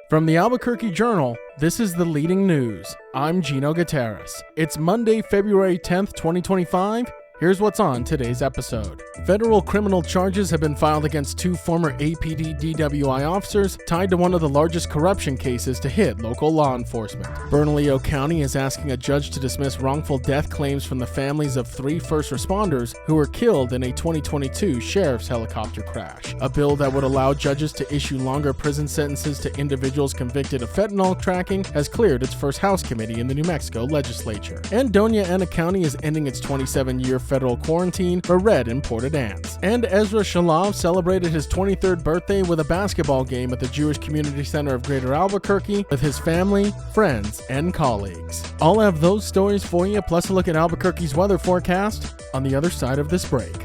From the Albuquerque Journal, this is the leading news. I'm Gino Gutierrez. It's Monday, February 10th, 2025. Here's what's on today's episode. Federal criminal charges have been filed against two former APD DWI officers tied to one of the largest corruption cases to hit local law enforcement. Bernalillo County is asking a judge to dismiss wrongful death claims from the families of three first responders who were killed in a 2022 sheriff's helicopter crash. A bill that would allow judges to issue longer prison sentences to individuals convicted of fentanyl trafficking has cleared its first House committee in the New Mexico legislature. And Doña Ana County is ending its 27-year federal quarantine for red imported ants. And Ezra Shalov celebrated his 23rd birthday with a basketball game at the Jewish Community Center of Greater Albuquerque with his family, friends, and colleagues. I'll have those stories for you, plus a look at Albuquerque's weather forecast on the other side of this break.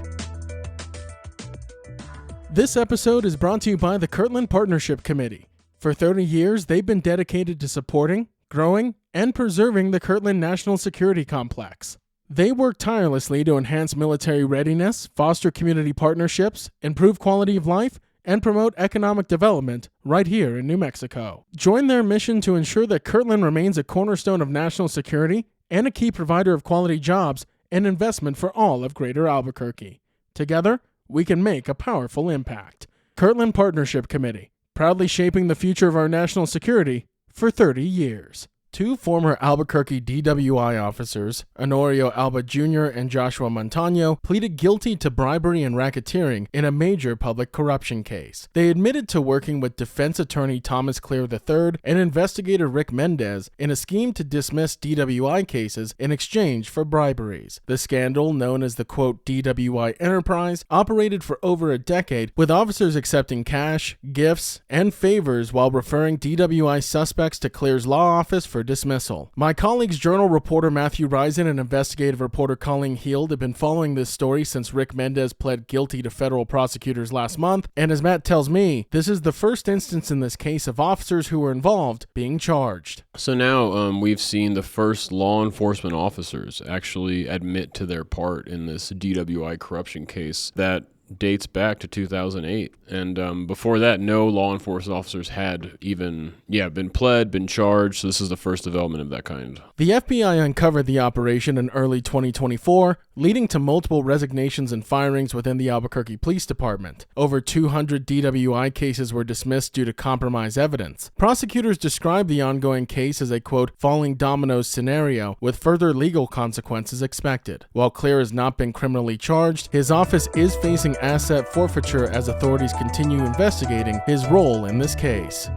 This episode is brought to you by the Kirtland Partnership Committee. For 30 years, they've been dedicated to supporting, growing, and preserving the Kirtland National Security Complex. They work tirelessly to enhance military readiness, foster community partnerships, improve quality of life, and promote economic development right here in New Mexico. Join their mission to ensure that Kirtland remains a cornerstone of national security and a key provider of quality jobs and investment for all of Greater Albuquerque. Together, we can make a powerful impact. Kirtland Partnership Committee, proudly shaping the future of our national security for 30 years. Two former Albuquerque DWI officers, Honorio Alba Jr. and Joshua Montano, pleaded guilty to bribery and racketeering in a major public corruption case. They admitted to working with defense attorney Thomas Clear III and investigator Rick Mendez in a scheme to dismiss DWI cases in exchange for briberies. The scandal, known as the quote DWI enterprise, operated for over a decade, with officers accepting cash, gifts, and favors while referring DWI suspects to Clear's law office for dismissal. My colleagues, journal reporter Matthew Risen and investigative reporter Colleen Heald, have been following this story since Rick Mendez pled guilty to federal prosecutors last month, and as Matt tells me, this is the first instance in this case of officers who were involved being charged. So now we've seen the first law enforcement officers actually admit to their part in this DWI corruption case that dates back to 2008. And before that, no law enforcement officers had even, been pled, been charged. So this is the first development of that kind. The FBI uncovered the operation in early 2024, leading to multiple resignations and firings within the Albuquerque Police Department. Over 200 DWI cases were dismissed due to compromised evidence. Prosecutors described the ongoing case as a, quote, falling dominoes scenario with further legal consequences expected. While Clear has not been criminally charged, his office is facing asset forfeiture as authorities continue investigating his role in this case.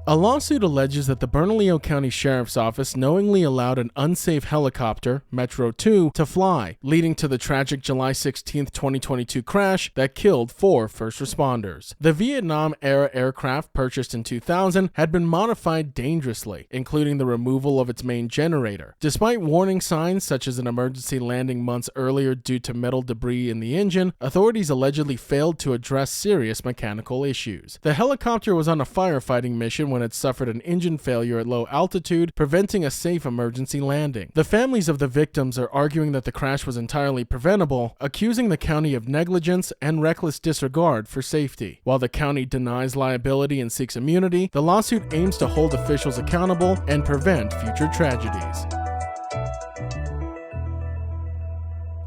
A lawsuit alleges that the Bernalillo County Sheriff's Office knowingly allowed an unsafe helicopter, Metro 2, to fly, leading to the tragic July 16, 2022 crash that killed 4 first responders. The Vietnam-era aircraft, purchased in 2000, had been modified dangerously, including the removal of its main generator. Despite warning signs such as an emergency landing months earlier due to metal debris in the engine, authorities allegedly failed to address serious mechanical issues. The helicopter was on a firefighting mission when it suffered an engine failure at low altitude, preventing a safe emergency landing. The families of the victims are arguing that the crash was entirely preventable, accusing the county of negligence and reckless disregard for safety. While the county denies liability and seeks immunity, the lawsuit aims to hold officials accountable and prevent future tragedies.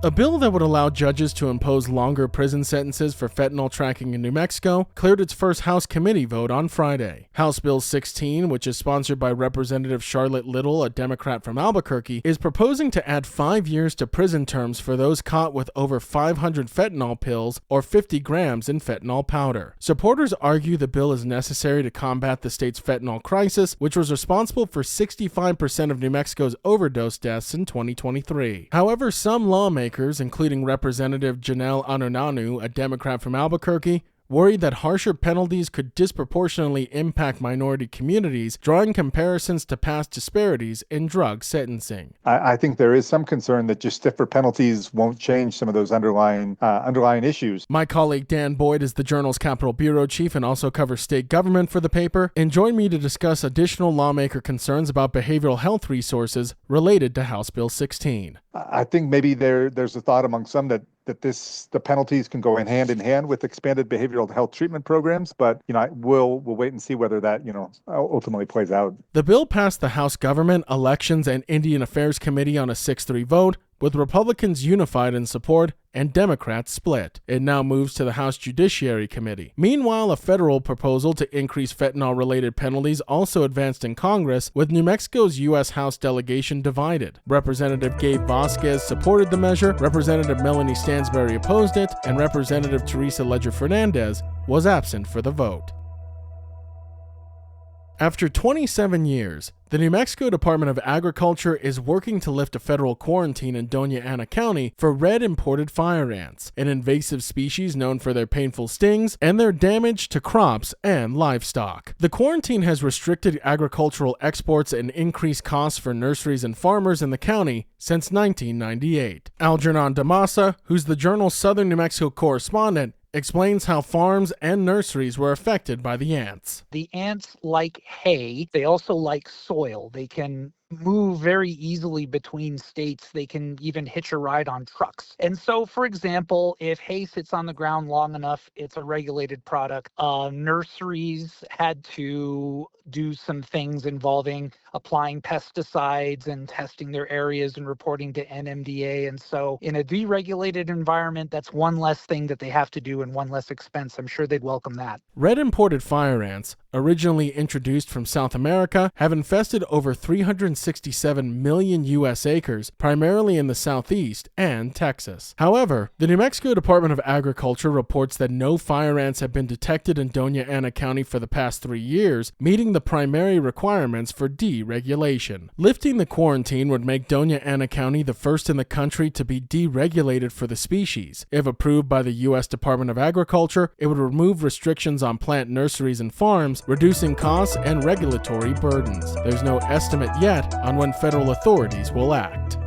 A bill that would allow judges to impose longer prison sentences for fentanyl trafficking in New Mexico cleared its first House committee vote on Friday. House Bill 16, which is sponsored by Representative Charlotte Little, a Democrat from Albuquerque, is proposing to add 5 years to prison terms for those caught with over 500 fentanyl pills or 50 grams in fentanyl powder. Supporters argue the bill is necessary to combat the state's fentanyl crisis, which was responsible for 65% of New Mexico's overdose deaths in 2023. However, some lawmakers, including Representative Janelle Anunanu, a Democrat from Albuquerque, worried that harsher penalties could disproportionately impact minority communities, drawing comparisons to past disparities in drug sentencing. I think there is some concern that just stiffer penalties won't change some of those underlying issues. My colleague Dan Boyd is the Journal's Capitol Bureau Chief and also covers state government for the paper, and joined me to discuss additional lawmaker concerns about behavioral health resources related to House Bill 16. I think maybe there's a thought among some that the penalties can go in hand with expanded behavioral health treatment programs. But we'll wait and see whether that ultimately plays out. The bill passed the House Government, Elections, and Indian Affairs Committee on a 6-3 vote, with Republicans unified in support and Democrats split. It now moves to the House Judiciary Committee. Meanwhile, a federal proposal to increase fentanyl-related penalties also advanced in Congress, with New Mexico's U.S. House delegation divided. Representative Gabe Vasquez supported the measure, Representative Melanie Stansbury opposed it, and Representative Teresa Ledger Fernandez was absent for the vote. After 27 years, the New Mexico Department of Agriculture is working to lift a federal quarantine in Doña Ana County for red imported fire ants, an invasive species known for their painful stings and their damage to crops and livestock. The quarantine has restricted agricultural exports and increased costs for nurseries and farmers in the county since 1998. Algernon Damasa, who's the Journal's Southern New Mexico correspondent, explains how farms and nurseries were affected by the ants. The ants like hay. They also like soil. They can move very easily between states. They can even hitch a ride on trucks. And so, for example, if hay sits on the ground long enough, it's a regulated product. Nurseries had to do some things involving applying pesticides and testing their areas and reporting to NMDA. And so in a deregulated environment, that's one less thing that they have to do and one less expense. I'm sure they'd welcome that. Red imported fire ants, originally introduced from South America, have infested over 367 million U.S. acres, primarily in the southeast and Texas. However, the New Mexico Department of Agriculture reports that no fire ants have been detected in Doña Ana County for the past 3 years, meeting the primary requirements for deregulation. Lifting the quarantine would make Doña Ana County the first in the country to be deregulated for the species. If approved by the U.S. Department of Agriculture, it would remove restrictions on plant nurseries and farms, reducing costs and regulatory burdens. There's no estimate yet on when federal authorities will act.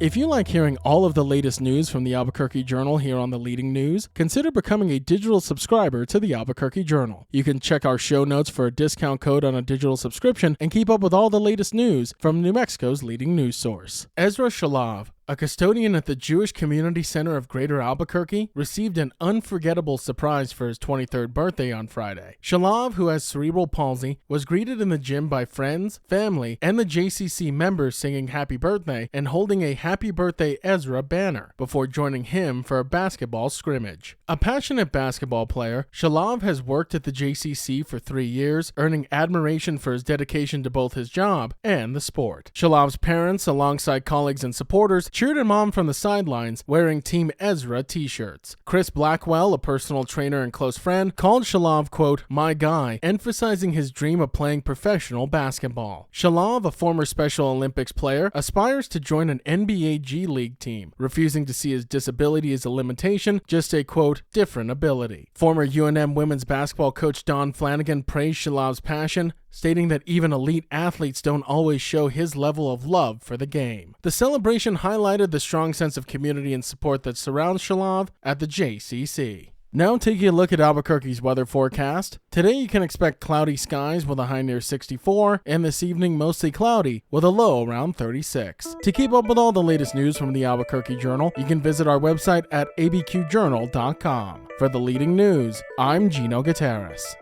If you like hearing all of the latest news from the Albuquerque Journal here on the Leading News, consider becoming a digital subscriber to the Albuquerque Journal. You can check our show notes for a discount code on a digital subscription and keep up with all the latest news from New Mexico's leading news source. Ezra Shalav, a custodian at the Jewish Community Center of Greater Albuquerque, received an unforgettable surprise for his 23rd birthday on Friday. Shalav, who has cerebral palsy, was greeted in the gym by friends, family, and the JCC members singing happy birthday and holding a Happy Birthday Ezra banner before joining him for a basketball scrimmage. A passionate basketball player, Shalav has worked at the JCC for 3 years, earning admiration for his dedication to both his job and the sport. Shalav's parents, alongside colleagues and supporters, cheered him on from the sidelines wearing Team Ezra t-shirts. Chris Blackwell, a personal trainer and close friend, called Shalav, quote, "my guy," emphasizing his dream of playing professional basketball. Shalav, a former Special Olympics player, aspires to join an NBA G League team, refusing to see his disability as a limitation, just a, quote, different ability. Former UNM women's basketball coach Don Flanagan praised Shalav's passion, stating that even elite athletes don't always show his level of love for the game. The celebration highlighted the strong sense of community and support that surrounds Shalav at the JCC. Now taking a look at Albuquerque's weather forecast. Today you can expect cloudy skies with a high near 64, and this evening mostly cloudy with a low around 36. To keep up with all the latest news from the Albuquerque Journal, you can visit our website at abqjournal.com. For the Leading News, I'm Gino Gutierrez.